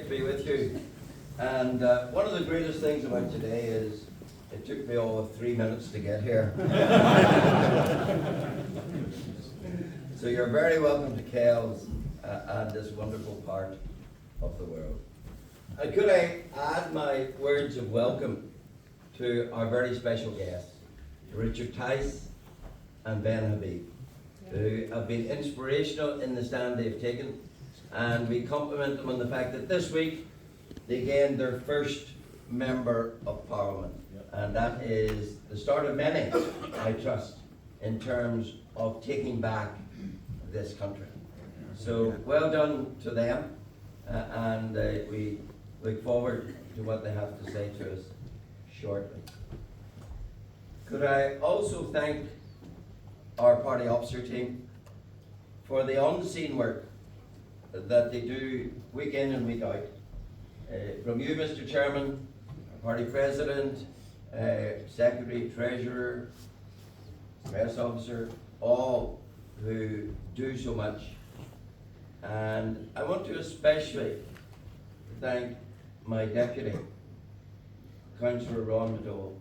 to be with you. And one of the greatest things about today is it took me all of 3 minutes to get here. So you're very welcome to Kells and this wonderful part of the world. And could I add my words of welcome to our very special guests, Richard Tice and Ben Habib, who have been inspirational in the stand they've taken, and we compliment them on the fact that this week they gained their first Member of Parliament, and that is the start of many, I trust, in terms of taking back this country. So well done to them, and we look forward to what they have to say to us shortly. Could I also thank our party officer team for the unseen work that they do week in and week out. From you, Mr. Chairman, our party president, secretary, treasurer, press officer, all who do so much. And I want to especially thank my deputy, Councillor Ron McDowell.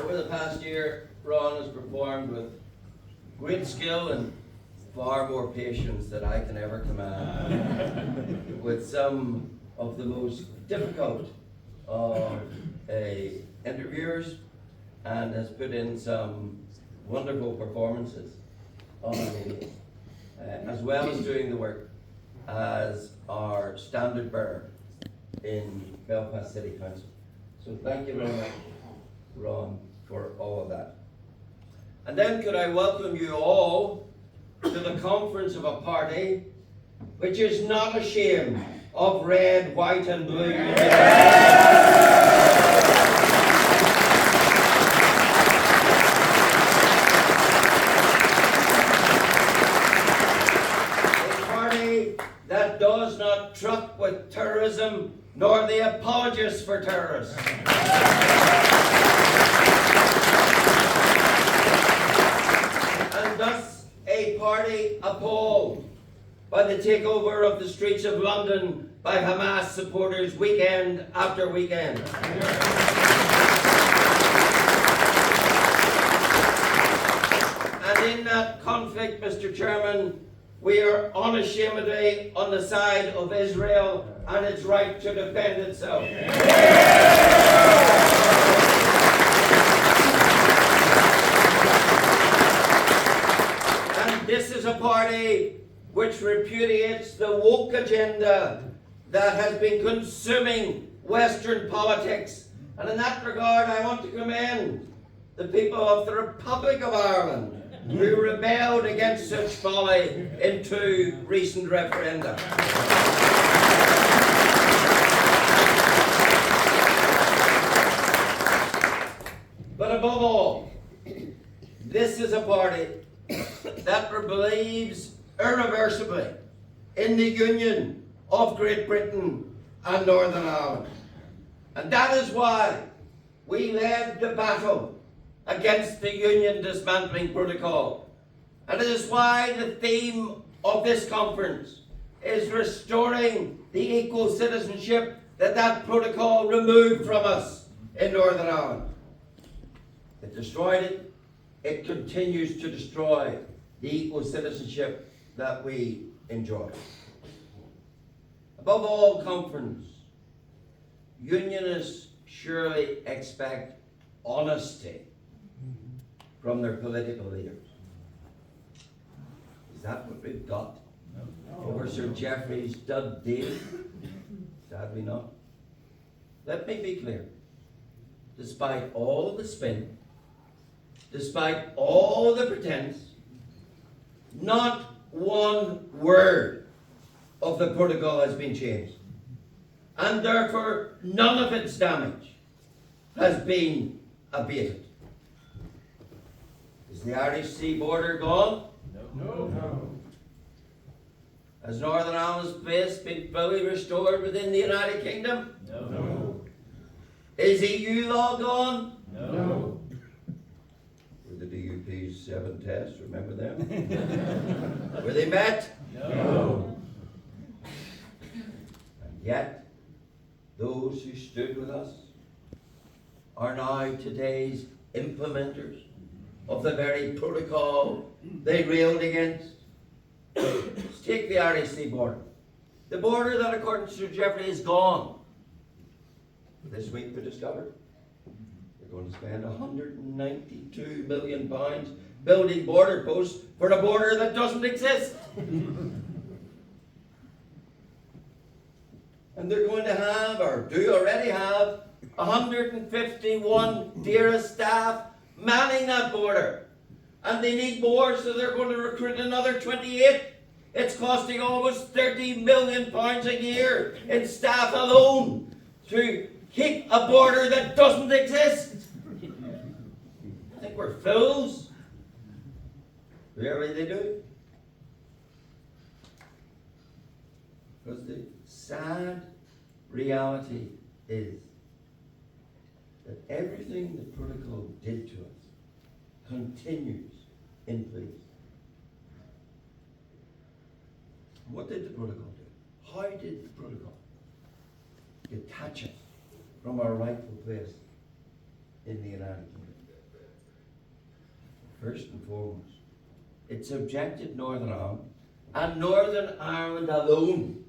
Over the past year, Ron has performed with great skill and far more patience than I can ever command with some of the most difficult of interviewers, and has put in some wonderful performances on the radio, as well as doing the work as our standard bearer in Belfast City Council. So thank you very much, Ron, for all of that. And then could I welcome you all to the conference of a party which is not ashamed of red, white and blue. A party that does not truck with terrorism nor the apologists for terrorists. And thus a party appalled by the takeover of the streets of London by Hamas supporters weekend after weekend. And in that conflict, Mr. Chairman, we are unashamedly on the side of Israel and its right to defend itself. And this is a party which repudiates the woke agenda that has been consuming Western politics. And in that regard, I want to commend the people of the Republic of Ireland who rebelled against such folly in 2 recent referenda. But above all, this is a party that believes irreversibly in the union of Great Britain and Northern Ireland. And that is why we led the battle against the Union Dismantling Protocol. And it is why the theme of this conference is restoring the equal citizenship that protocol removed from us in Northern Ireland. It destroyed it. It continues to destroy the equal citizenship that we enjoy. Above all conference, unionists surely expect honesty from their political leaders. Is that what we've got over Sir Geoffrey's dud deal? Sadly not. Let me be clear. Despite all the spin, despite all the pretense, not one word of the protocol has been changed. And therefore, none of its damage has been abated. Is the Irish Sea border gone? No. Has Northern Ireland's base been fully restored within the United Kingdom? No. Is EU law gone? No. GP's 7 tests, remember them? Were they met? No. And yet, those who stood with us are now today's implementers of the very protocol they railed against. Let's take the Irish Sea border. The border that, according to Sir Geoffrey, is gone. This week we discovered they're going to spend £192 million building border posts for a border that doesn't exist. And they're going to have, or do already have, 151 DAERA staff manning that border. And they need more, so they're going to recruit another 28. It's costing almost £30 million a year in staff alone to keep a border that doesn't exist. I think we're fools. Whatever they do. Because the sad reality is that everything the protocol did to us continues in place. What did the protocol do? How did the protocol detach us from our rightful place in the United Kingdom? First and foremost, it subjected Northern Ireland, and Northern Ireland alone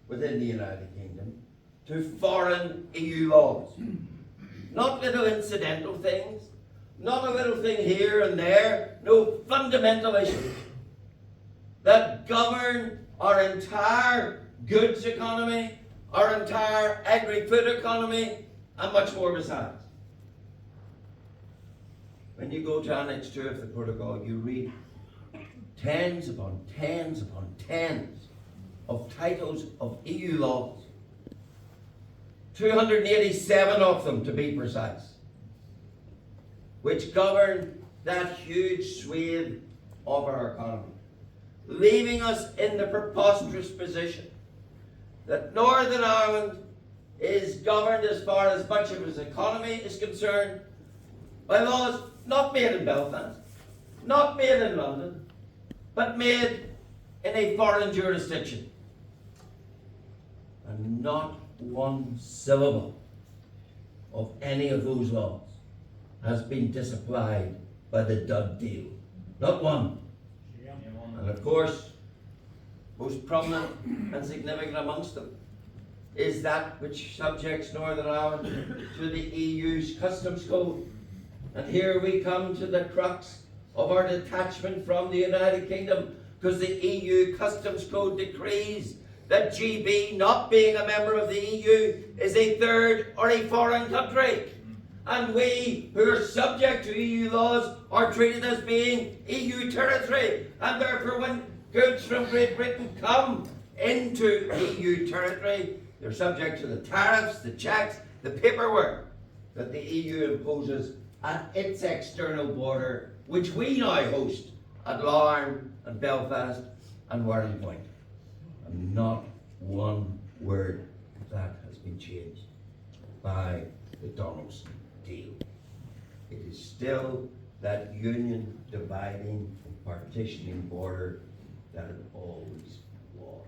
within the United Kingdom, to foreign EU laws. Not little incidental things, not a little thing here and there, no, fundamental issues that govern our entire goods economy, our entire agri-food economy, and much more besides. When you go to Annex 2 of the protocol, you read tens upon tens upon tens of titles of EU laws. 287 of them, to be precise, which govern that huge swathe of our economy, leaving us in the preposterous position that Northern Ireland is governed, as far as much of its economy is concerned, by laws not made in Belfast, not made in London, but made in a foreign jurisdiction. And not one syllable of any of those laws has been disapplied by the Dud deal. Not one. And of course, most prominent and significant amongst them is that which subjects Northern Ireland to the EU's customs code. And here we come to the crux of our detachment from the United Kingdom, because the EU customs code decrees that GB, not being a member of the EU, is a third or a foreign country. And we, who are subject to EU laws, are treated as being EU territory. And therefore, when goods from Great Britain come into EU territory, they're subject to the tariffs, the checks, the paperwork that the EU imposes at its external border, which we now host at Larne and Belfast and Warren Point. And not one word of that has been changed by the Donaldson deal. It is still that union dividing, partitioning border that it always was.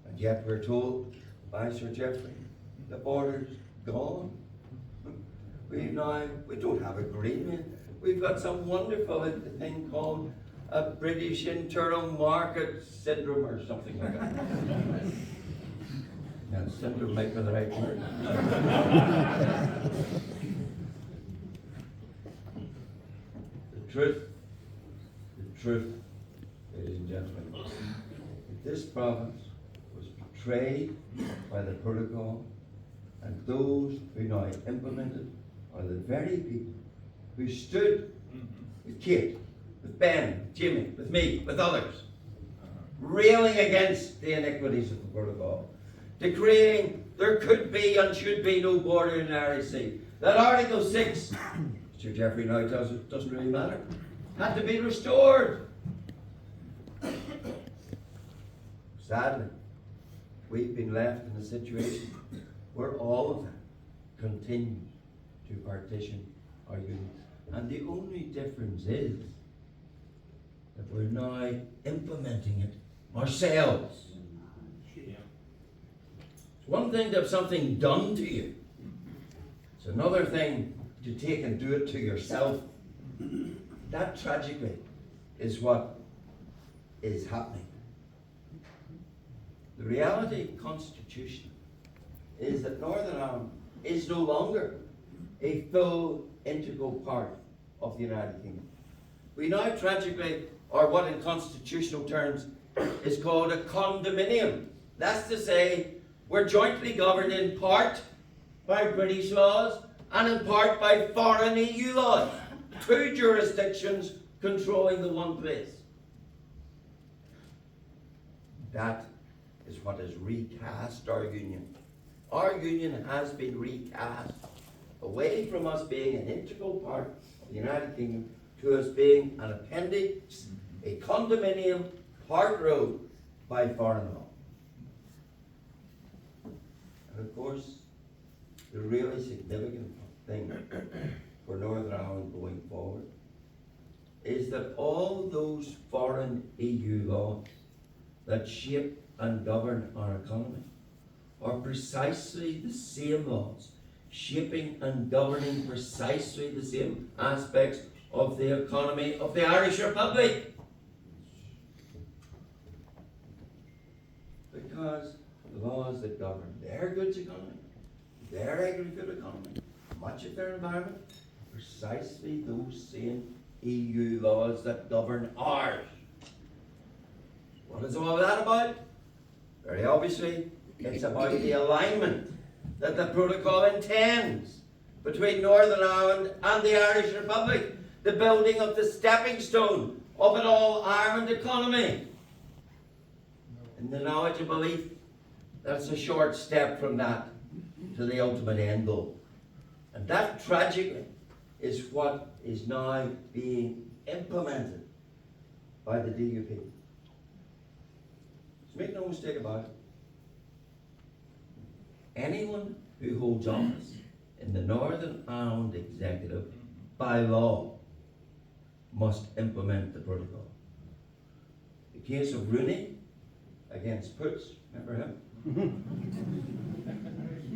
And yet we're told by Sir Geoffrey, the border's gone. We don't have a Greenland. We've got some wonderful thing called a British internal market syndrome or something like that. Now, syndrome might be the right word. The truth, ladies and gentlemen, that this province was betrayed by the protocol, and those who now implement it are the very people who stood with Kate, with Ben, with Jimmy, with me, with others, railing against the iniquities of the protocol, decreeing there could be and should be no border in the Irish Sea. That Article 6, Sir Geoffrey now tells us, doesn't really matter, had to be restored. Sadly, we've been left in a situation where all of that continues to partition our union. And the only difference is that we're now implementing it ourselves. It's one thing to have something done to you. It's another thing to take and do it to yourself. That tragically is what is happening. The reality constitution is that Northern Ireland is no longer a full integral part of the United Kingdom. We now tragically are what in constitutional terms is called a condominium. That's to say, we're jointly governed in part by British laws and in part by foreign EU laws. Two jurisdictions controlling the one place. That is what has recast our union. Our union has been recast away from us being an integral part of the United Kingdom to us being an appendix, a condominium, part road by foreign law. And of course, the really significant thing for Northern Ireland going forward is that all those foreign EU laws that shape and govern our economy are precisely the same laws, shaping and governing precisely the same aspects of the economy of the Irish Republic. Because the laws that govern their goods economy, their agri-food economy, much of their environment, precisely those same EU laws that govern ours. What is all that about? Very obviously, it's about the alignment that the protocol intends between Northern Ireland and the Irish Republic, the building of the stepping stone of an all-Ireland economy. In the knowledge and belief, that's a short step from that to the ultimate end goal. And that, tragically, is what is now being implemented by the DUP. So make no mistake about it. Anyone who holds office in the Northern Ireland Executive, by law, must implement the protocol. The case of Rooney against Poots, remember him?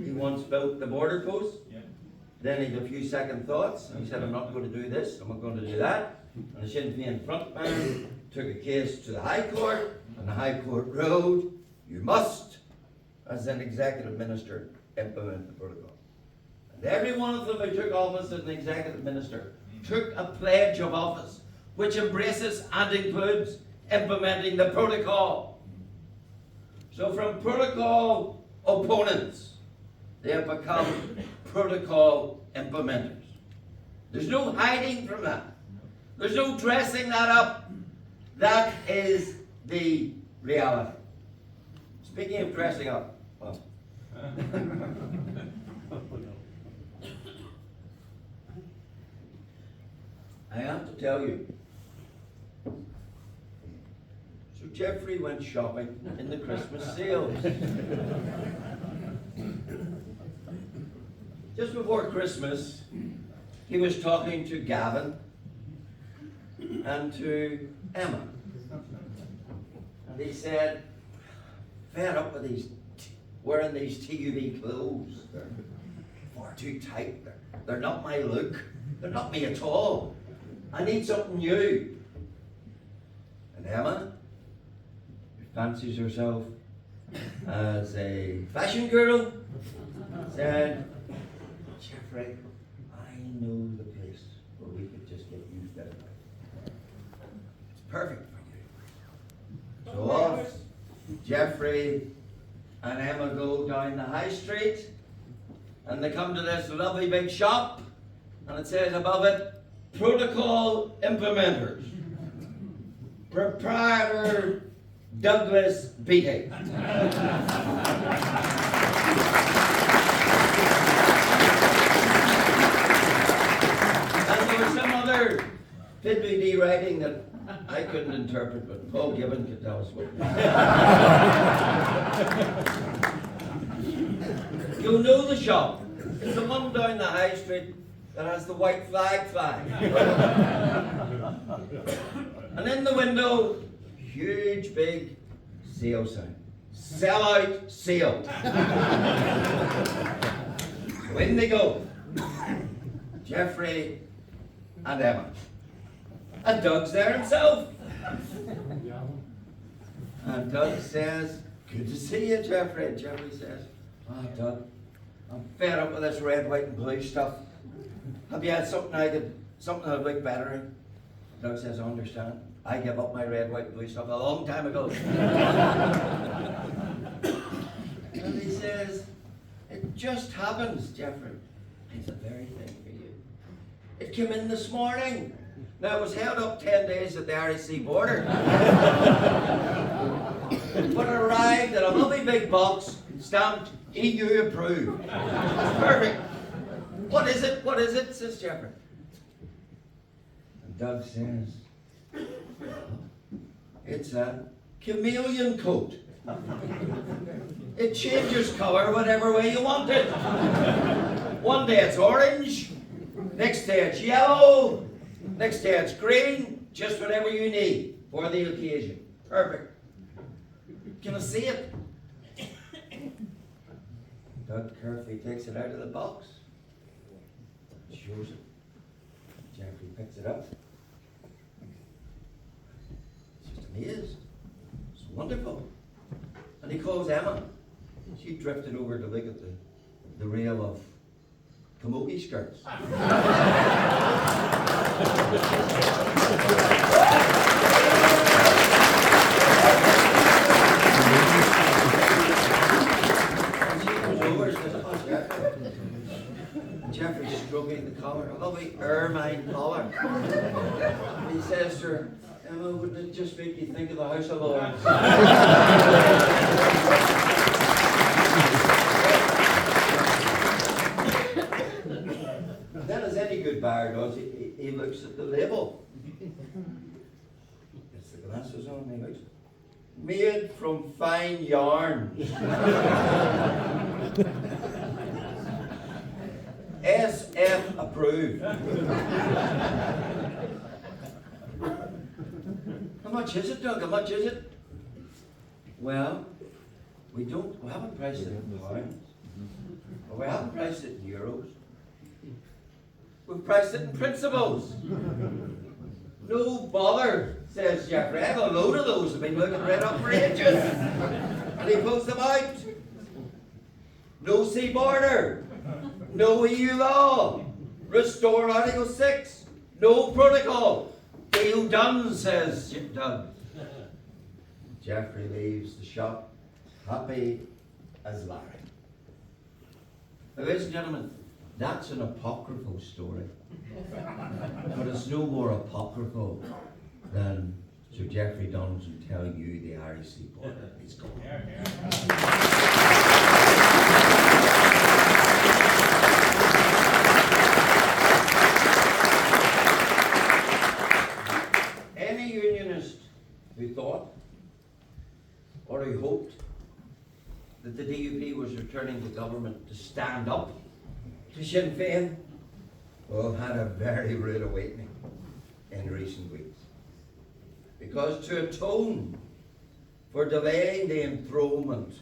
He once built the border post. Yeah. Then he had a few second thoughts. He said, I'm not going to do this, I'm not going to do that. And the Sinn Féin frontman took a case to the High Court, and the High Court ruled, you must, as an executive minister, implement the protocol. And every one of them who took office as an executive minister took a pledge of office which embraces and includes implementing the protocol. So from protocol opponents, they have become protocol implementers. There's no hiding from that. There's no dressing that up. That is the reality. Speaking of dressing up, well, I have to tell you, so Jeffrey went shopping in the Christmas sales. Just before Christmas, he was talking to Gavin and to Emma. And he said, fed up with these, wearing these TUV clothes. They're far too tight. They're not my look. They're not me at all. I need something new. And Emma, who fancies herself as a fashion girl, said, Jeffrey, I know the place where we could just get you fitted out. It's perfect for you. So off Jeffrey and Emma go down the high street, and they come to this lovely big shop, and it says above it, Protocol Implementers. Proprietor Douglas Beattie. And there was some other fiddly-dee writing that I couldn't interpret, but Paul Gibbon could tell us what. You'll know the shop. It's the one down the high street that has the white flag flying. And in the window, huge big sale sign. Sell out, sealed. So in they go. Geoffrey and Emma. And Doug's there himself. And Doug says, good to see you, Geoffrey. And Geoffrey says, oh, Doug, I'm fed up with this red, white and blue stuff. Have you had something that'd look better in? Doug says, I understand. I gave up my red, white and blue stuff a long time ago. And he says, it just happens, Geoffrey. It's the very thing for you. It came in this morning. Now, it was held up 10 days at the Irish Sea border. But it arrived in a lovely big box, stamped EU approved. Perfect. What is it? What is it? Says Geoffrey. And Doug says, it's a chameleon coat. It changes colour whatever way you want it. One day it's orange, next day it's yellow, next day it's green, just whatever you need for the occasion. Perfect. Can I see it? Doug carefully takes it out of the box, shows it. Geoffrey picks it up. He's just amazed. It's wonderful. And he calls Emma. She drifted over to look at the rail of camogie skirts. Geoffrey's stroking the collar, a lovely ermine collar. And he says to her, Emma, wouldn't it just make you think of the House of Lords? Then, as any good buyer does, he looks at the label. Gets the glasses on and he looks. Made from fine yarn. SF approved. How much is it, Doug? How much is it? Well, we haven't priced it in pounds. Or we haven't priced it in euros. We've priced it in principles. No bother, says Geoffrey. I have a load of those. I've been looking right up for ages. And he pulls them out. No sea border. No EU law. Restore Article 6. No protocol. Deal done, says Doug. Geoffrey leaves the shop, happy as Larry. Now, ladies and gentlemen, that's an apocryphal story. But it's no more apocryphal than Sir Geoffrey Donaldson telling you the Irish Sea border is gone. Any unionist who thought or who hoped that the DUP was returning to government to stand up to Sinn Féin, well, had a very rude awakening in recent weeks. Because to atone for delaying the enthronement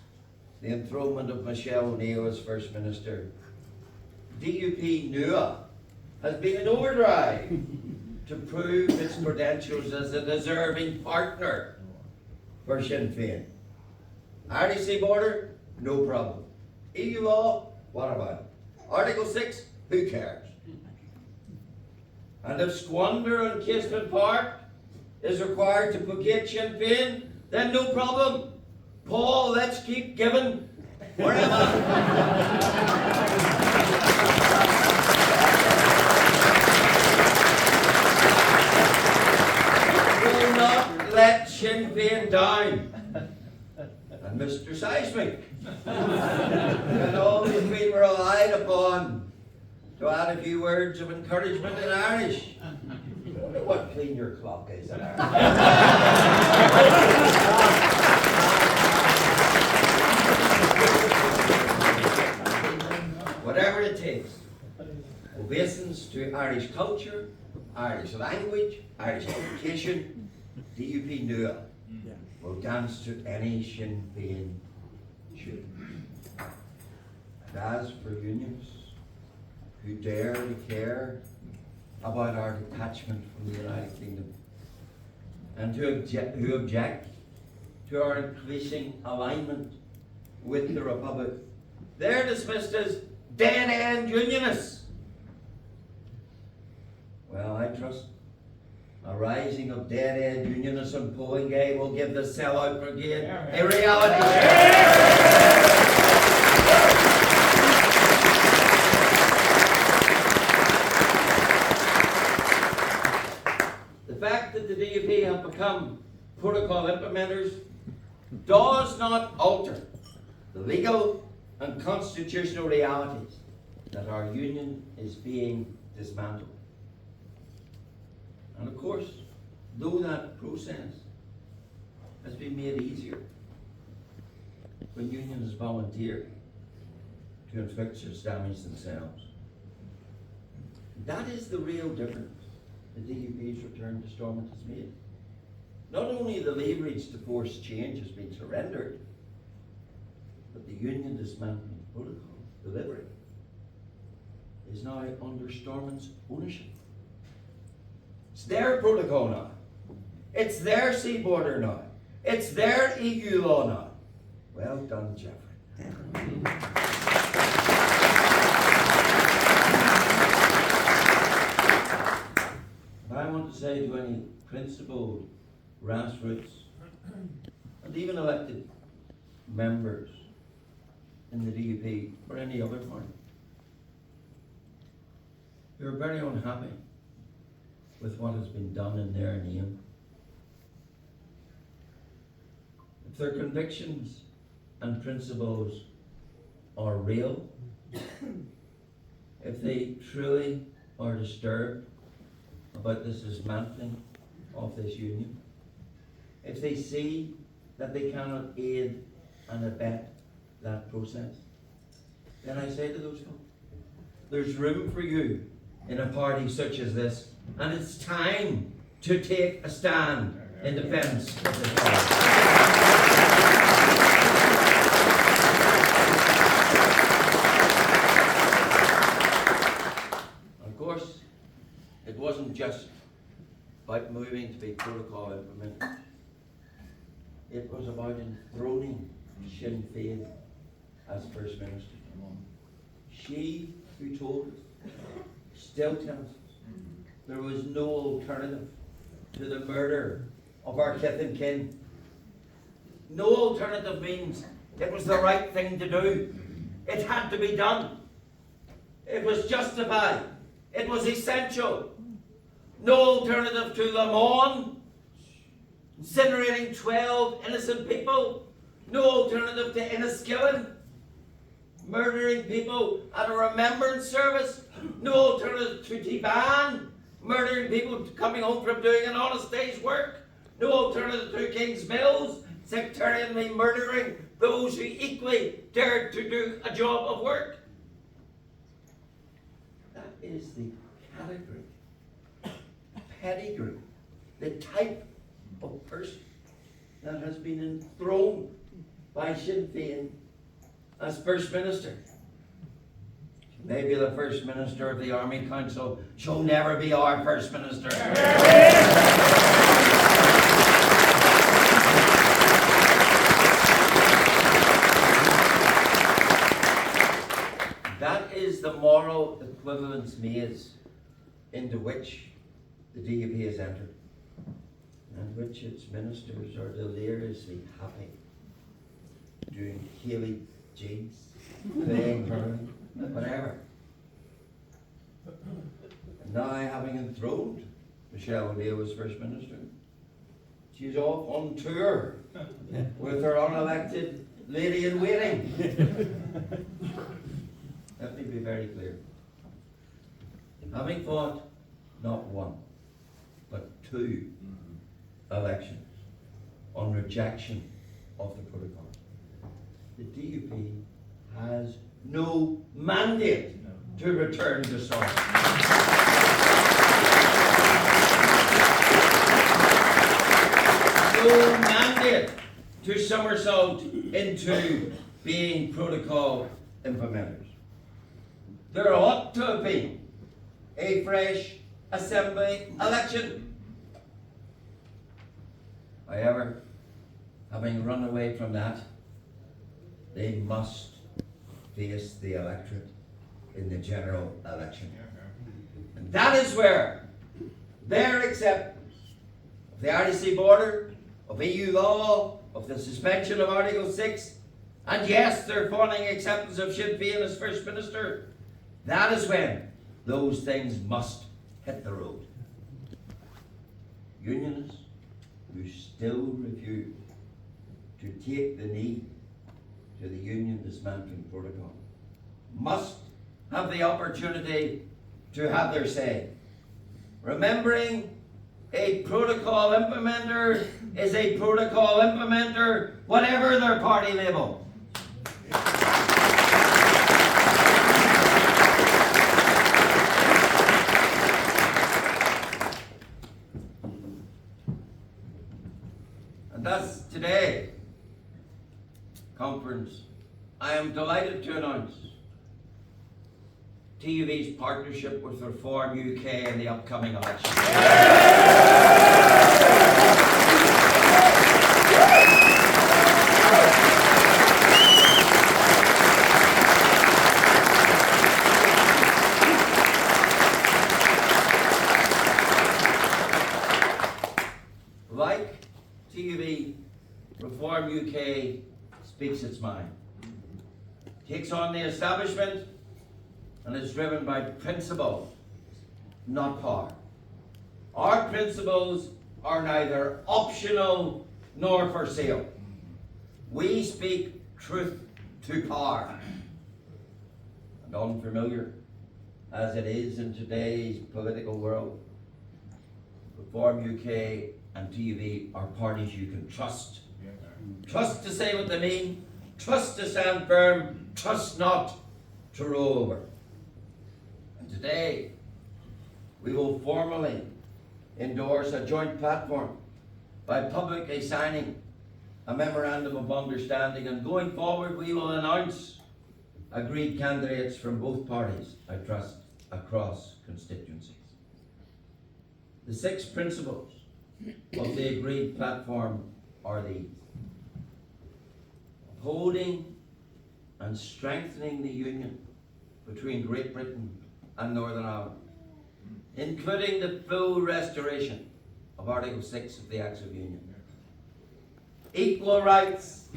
of Michelle O'Neill as First Minister, DUP NUA has been in overdrive to prove its credentials as a deserving partner for Sinn Féin. Irish Sea border, no problem. EU law, what about it? Article 6, who cares? And if squander on Casement Park is required to placate Sinn Féin, then no problem. Paul, let's keep giving. Where am I? Will not let Sinn Féin down. And Mr. Seismic, and always been relied upon to add a few words of encouragement in Irish. I wonder what clean your clock is in Irish. Whatever it takes. obeisance to Irish culture, Irish language, Irish education, DUP Nua will dance to any Sinn Féin tune. And as for unions who dare to care about our detachment from the United Kingdom and who object to our increasing alignment with the Republic, they're dismissed as dead-end unionists. Well, I trust a rising of dead-end unionists on polling day will give the sellout brigade a reality check. The fact that the DUP have become protocol implementers does not alter the legal and constitutional realities that our union is being dismantled. And of course, though that process has been made easier when unions volunteer to inflict such damage themselves, that is the real difference the DUP's return to Stormont has made. Not only the leverage to force change has been surrendered, but the union dismantling protocol delivery is now under Stormont's ownership. It's their protocol now. It's their sea border now. It's their EU law now. Well done, Jeffrey. And I want to say to any principled grassroots and even elected members in the DUP or any other party who are very unhappy with what has been done in their name. If their convictions and principles are real, if they truly are disturbed about this dismantling of this union, if they see that they cannot aid and abet that process, then I say to those folks, there's room for you in a party such as this, and it's time to take a stand in defence of this party. Of course, it wasn't just about moving to be protocol implemented. It was about enthroning Sinn Féin as First Minister. She who told us, still tells us, there was no alternative to the murder of our kith and kin. No alternative means it was the right thing to do. It had to be done. It was justified. It was essential. No alternative to Le Mans, incinerating 12 innocent people. No alternative to Enniskillen, murdering people at a remembrance service. No alternative to Tiban, murdering people coming home from doing an honest day's work. No alternative to Kings Mills, sectarianly murdering those who equally dared to do a job of work. That is the category, pedigree, the type of person that has been enthroned by Sinn Féin as First Minister. She may be the First Minister of the Army Council, she'll never be our First Minister. That is the moral equivalence maze into which the DUP has entered, and which its ministers are deliriously happy doing Hayley jigs, playing her, whatever. And now, having enthroned Michelle O'Neill as First Minister, she's off on tour with her unelected lady in waiting. Let me be very clear. Having fought not one, but two elections on rejection of the protocol, the DUP has no mandate to return to source. No mandate to somersault into being protocol implementers. There ought to have been a fresh assembly election. However, having run away from that, they must face the electorate in the general election. And that is where their acceptance of the RDC border, of EU law, of the suspension of Article 6, and yes, their fawning acceptance of Sinn Féin as First Minister, that is when those things must hit the road. Unionists who still refuse to take the knee to the Union Dismantling Protocol must have the opportunity to have their say. Remembering, a protocol implementer is a protocol implementer, whatever their party label. And thus today, conference, I am delighted to announce TUV's partnership with Reform UK in the upcoming election. Like TUV, Reform UK speaks its mind, takes on the establishment, and is driven by principle, not power. Our principles are neither optional nor for sale. We speak truth to power. And unfamiliar as it is in today's political world, Reform UK and TUV are parties you can trust. Trust to say what they mean, trust to stand firm, trust not to roll over. And today, we will formally endorse a joint platform by publicly signing a memorandum of understanding, and going forward we will announce agreed candidates from both parties, I trust, across constituencies. The 6 principles of the agreed platform are these: upholding and strengthening the union between Great Britain and Northern Ireland, including the full restoration of Article 6 of the Acts of Union. Equal rights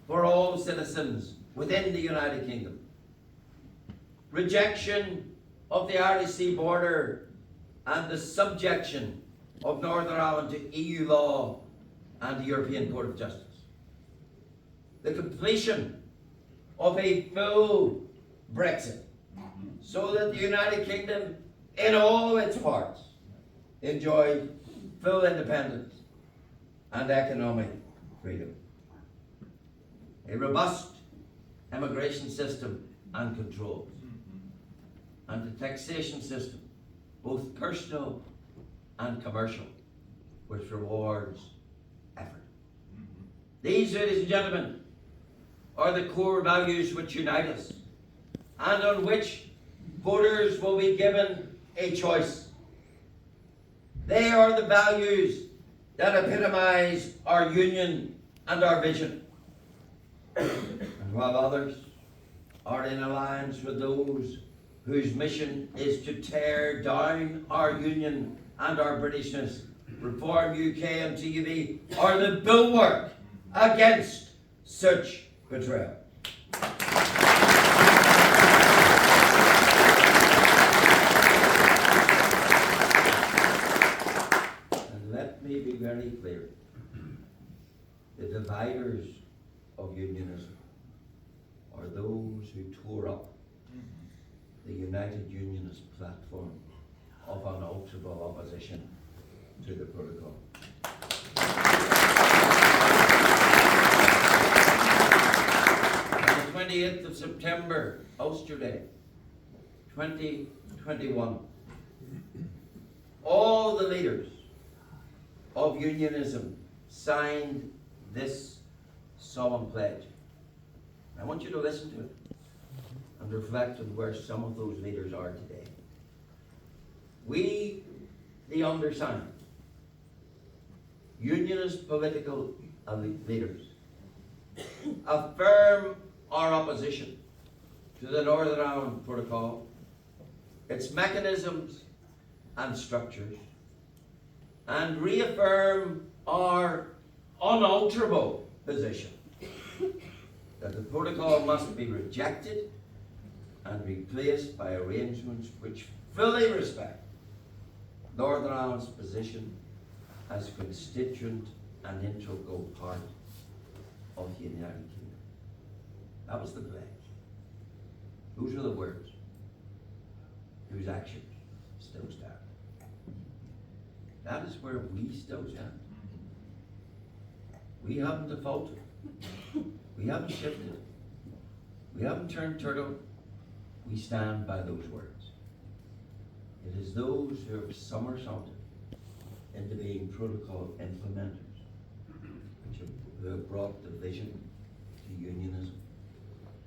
for all citizens within the United Kingdom. Rejection of the RDC border and the subjection of Northern Ireland to EU law and the European Court of Justice. The completion of a full Brexit, so that the United Kingdom, in all its parts, enjoy full independence and economic freedom. A robust immigration system and controls, and a taxation system, both personal and commercial, which rewards effort. These, ladies and gentlemen, are the core values which unite us, and on which voters will be given a choice. They are the values that epitomize our union and our vision. And while others are in alliance with those whose mission is to tear down our union and our Britishness, Reform UK and TUV are the bulwark against such betrayal. And let me be very clear. The dividers of unionism are those who tore up the United Unionist platform of unalterable opposition to the protocol. On the 28th of September, Ulster Day, 2021, all the leaders of unionism signed this solemn pledge. I want you to listen to it and reflect on where some of those leaders are today. We, the undersigned, unionist political leaders, affirm our opposition to the Northern Ireland Protocol, its mechanisms and structures, and reaffirm our unalterable position that the protocol must be rejected and replaced by arrangements which fully respect Northern Ireland's position as a constituent and integral part of the United Kingdom. That was the pledge. Those are the words whose actions still stand. That is where we still stand. We haven't defaulted. We haven't shifted. We haven't turned turtle. We stand by those words. It is those who have somersaulted into being protocol implementers who have brought division to unionism.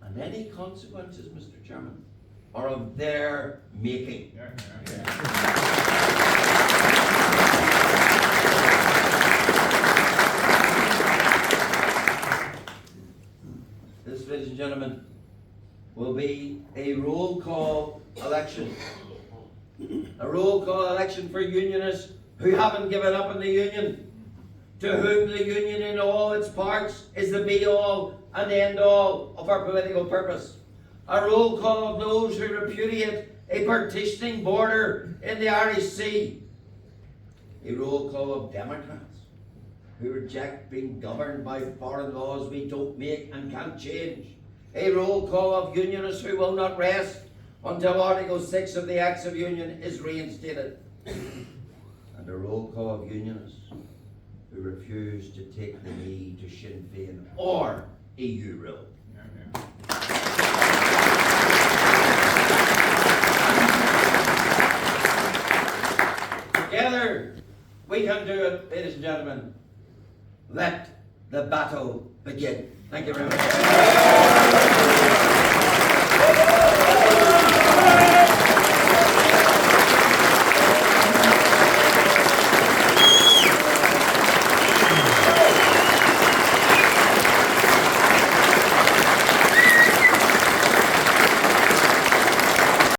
And any consequences, Mr. Chairman, are of their making. This, ladies and gentlemen, will be a roll call election. A roll call election for unionists who haven't given up on the union, to whom the union in all its parts is the be-all and end-all of our political purpose. A roll call of those who repudiate a partitioning border in the Irish Sea. A roll call of Democrats who reject being governed by foreign laws we don't make and can't change. A roll call of unionists who will not rest until Article 6 of the Acts of Union is reinstated. And a roll call of unionists who refuse to take the knee to Sinn Féin or EU rule. Together we can do it, ladies and gentlemen. Let the battle begin. Thank you very much.